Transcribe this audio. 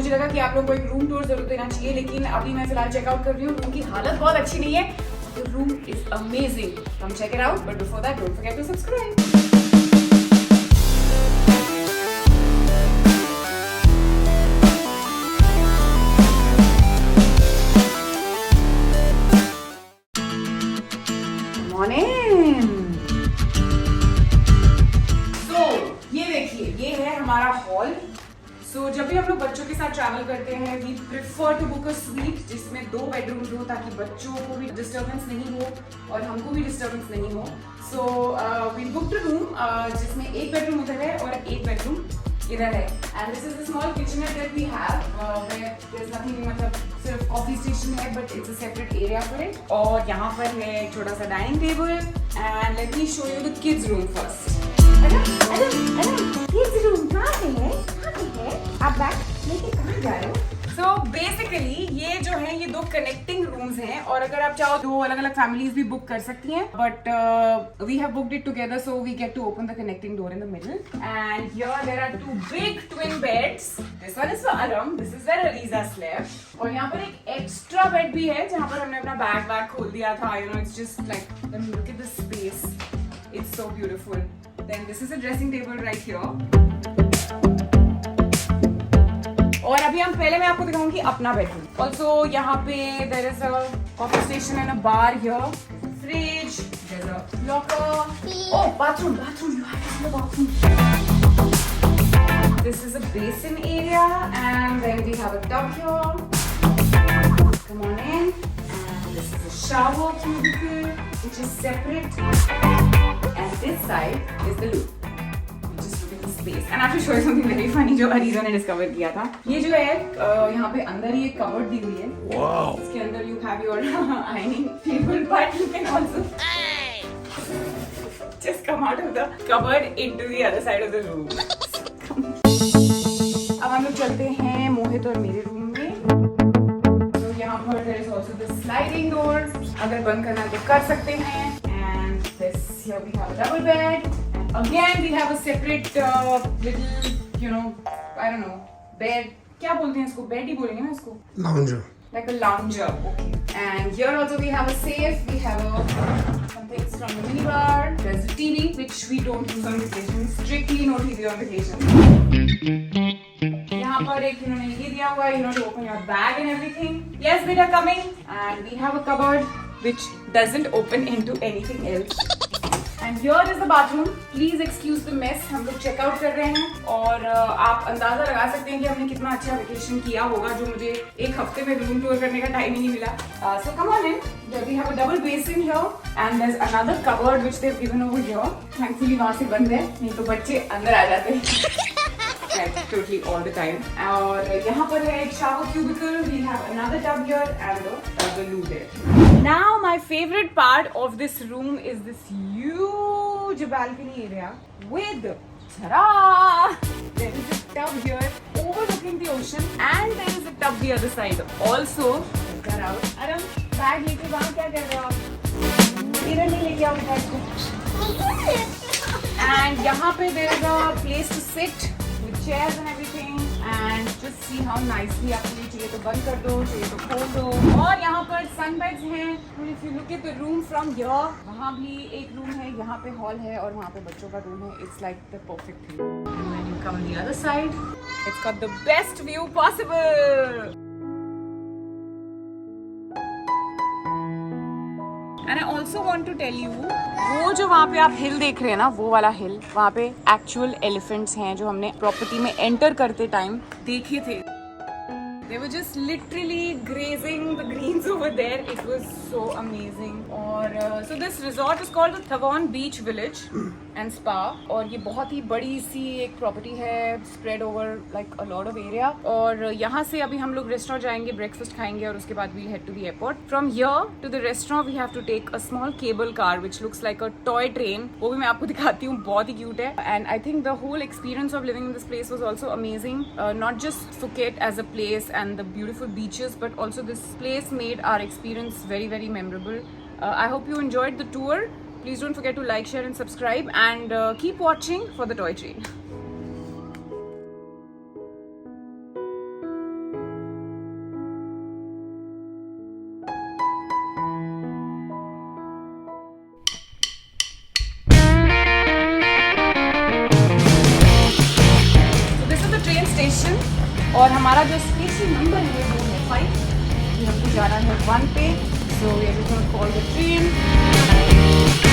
मुझे लगा कि आप लोगों को एक रूम टूर जरूर देना चाहिए, लेकिन अभी मैं फिलहाल चेकआउट कर रही हूँ। रूम की हालत बहुत अच्छी नहीं है। The room is amazing. Come check it out. But before that, don't forget to subscribe. Morning. So ये देखिए, ये है हमारा हॉल। So, जब भी हम लोग बच्चों के साथ ट्रैवल करते हैं, we prefer to book a suite जिसमें 2 बेडरूम्स हो, ताकि बच्चों को भी डिस्टर्बेंस नहीं हो और हमको भी डिस्टर्बेंस नहीं हो। So we booked a room जिसमें 1 बेडरूम उधर है और 1 बेडरूम इधर है। And this is the small kitchenette that we have, where there is nothing, मतलब सिर्फ कॉफी स्टेशन है, but it's a separate area for it. और यहाँ पर है एक छोटा सा dining table. And let me show you the kids room first. Kids room कहाँ है? आप बैग लेके कहाँ जा रहे हो? So basically ये जो है, ये 2 कनेक्टिंग रूम्स हैं, और अगर आप चाहो 2 अलग-अलग फैमिलीज भी बुक कर सकती हैं, but we have booked it together, so we get to open the connecting door in the middle. And here there are 2 big twin beds. This one is for Aram. This is where Aliza slept. और यहाँ पर एक extra bed भी है जहाँ पर हमने अपना बैग खोल दिया था. You know, it's just like, look at the space. It's so beautiful. Then this is a dressing table right here. और अभी हम पहले मैं आपको दिखाऊंगी अपना बेडरूम। ऑल्सो यहाँ पे there is a coffee station and a bar here, fridge, there is a locker. Oh, bathroom, you have to see the bathroom. This is a basin area and then we have a tub here. Come on in. And this is a shower cubicle which is separate, and this side is the loo. Space. And I have to show you something very funny जो अरीजा ने discover किया था। ये जो है यहाँ पे अंदर ही एक कबर्ड दी हुई है। wow. इसके अंदर you have your ironing table, but you can also just come out of the cupboard into the other side of the room. अब हम लोग चलते हैं मोहित और मेरे रूम में। तो यहाँ पर there is also the sliding door. अगर बंद करना तो कर सकते हैं। And this here we have a double bed. Again, we have a separate little, you know, I don't know, bed. क्या बोलते हैं इसको? Bed ही बोलेंगे ना इसको? Lounger. Like a lounger, okay. And here also we have a safe. We have some things from the minibar. There's a TV which we don't use on vacation. Strictly no TV on vacation. यहाँ पर एक इन्होंने ये दिया हुआ है, you know, to open your bag and everything. Yes, beta, coming. And we have a cupboard which doesn't open into anything else. And here is the bathroom. Please excuse the mess. हम लोग checkout कर रहे हैं और आप अंदाजा लगा सकते हैं कि हमने कितना अच्छा वेकेशन किया होगा, जो मुझे एक हफ्ते में रूम टूर करने का टाइम ही नहीं मिला. So come on in. We have a double basin here and there's another cupboard which they've given over here. Thankfully वहाँ से बंद है, नहीं तो बच्चे अंदर आ जाते हैं. Totally all the time. और यहाँ पर है एक shower cubicle. We have another tub here and the loo there. Now my favorite part of this room is this huge balcony area with ta-da! There is a tub here overlooking the ocean and there is a tub the other side. Also, check that out. Aram, bag लेके वहाँ क्या कर रहे हो आप? इधर नहीं लेके आओ बैग को. And यहाँ पे there is a place to sit. Chairs and everything, and just see how nicely आपको ये चाहिए तो बंद कर दो, चाहिए तो खोल दो. और यहाँ पर sunbeds हैं. If you look at the room from here, वहाँ भी एक रूम है, यहाँ पे हॉल है और वहाँ पे बच्चों का रूम है. It's like the perfect thing. And when you come on the other side, it's got the best view possible. And I also want to tell you, वो जो वहाँ पे आप हिल देख रहे हैं ना, वो वाला हिल, वहाँ पे एक्चुअल एलिफेंट्स हैं जो हमने प्रॉपर्टी में एंटर करते टाइम देखे थे. They were just literally grazing the greens over there. It was so amazing. और so this resort is called the Thavorn Beach Village and Spa. और ये बहुत ही बड़ी सी एक प्रॉपर्टी है, spread over like a lot of area. और यहाँ से अभी हम लोग रेस्टोरेंट जाएंगे, ब्रेकफास्ट खाएंगे और उसके बाद we'll head to the airport. From here to the restaurant we have to take a small cable car which looks like a toy train. वो भी मैं आपको दिखाती हूँ, बहुत ही cute है. And I think the whole experience of living in this place was also amazing. Not just Phuket as a place and the beautiful beaches, but also this place made our experience very, very memorable. I hope you enjoyed the tour. Please don't forget to like, share and subscribe and keep watching for the toy train. और हमारा जो station number है वो है 5. हमको जाना है 1 पे. So we are just going to call the train.